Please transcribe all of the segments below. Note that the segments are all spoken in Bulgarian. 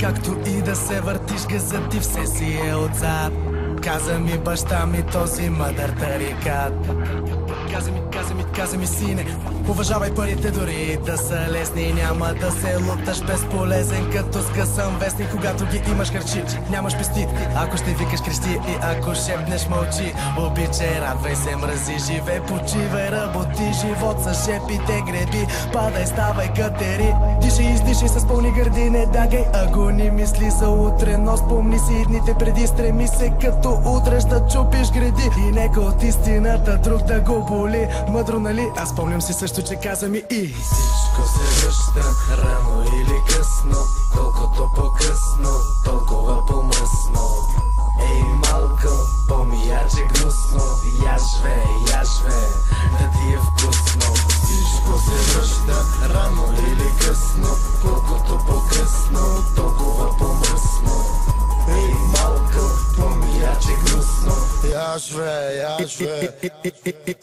Както и да се въртиш, газът ти все си е отзад. Каза ми баща ми този мъдър тарикат. Каза ми сине, уважавай парите дори да са лесни. Няма да се луташ безполезен като скъсан вестник. Когато ги имаш харчи, нямаш пести. Ако ще викаш крещи и ако шепнеш мълчи. Обичай, радвай се, мрази, живей, почивай, работи. Живот са шепите греби, падай, ставай, катери. Дишай, издишай с пълни гърди, не дагай агони мисли за утре. Но спомни си дните преди, стреми се като удреш да чупиш гради. И нека от истината друг да го боли. Мъдро, нали? Аз спомням си също, че каза ми и всичко се връща, рано или късно. Колкото по-късно, толкова по-мръсно. Ей, малко, по-мияче гнусно. Я живее, да ти е вкусно. Всичко се връща, рано или късно. Колкото по-късно, толкова по-мръсно. Ей, малко, по-мияче гнусно. Я живее.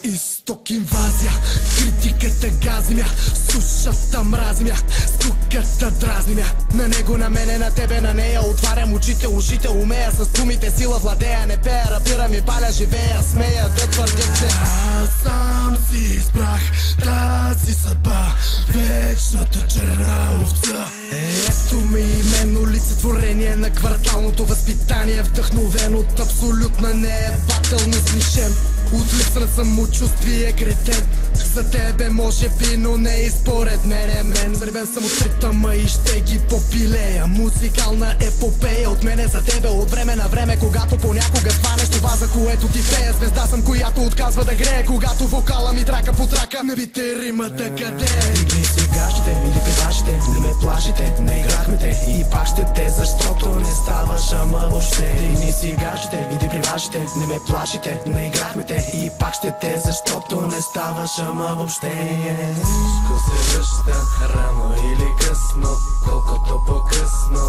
Изток инвазия, критиката гази мя, сушата мрази мя, скуката дразни мя. На него, на мене, на тебе, на нея. Отварям очите, ушите, умея с думите, сила владея. Не пея, рапирам и паля, живея, смея да твърдят, че аз сам си избрах тази съдба, вечната черна овца. Ето ми именно олицетворение на кварталното възпитание, вдъхновен от абсолютна неебателност, лишен от липса на самочувствие, кретен. За тебе може би, но не и според мен. Заребен съм от ритъма и ще ги попилея. Музикална епопея от мене за тебе, от време на време. Когато понякога хванеш това, за което ти пея. Звезда съм, която отказва да грее, когато вокала ми трака по трака. Не бите римата къде? Дигни си гащите или пивашите, не ме плашите, не играхме те и пак ще те, защото не ставаш ама въобще. Дигни си гащите или пивашите, не ме плашите, не играхме те и пак ще те, защото не ставаш ама въобще. Всичко се връща, рано или късно. Колкото по-късно,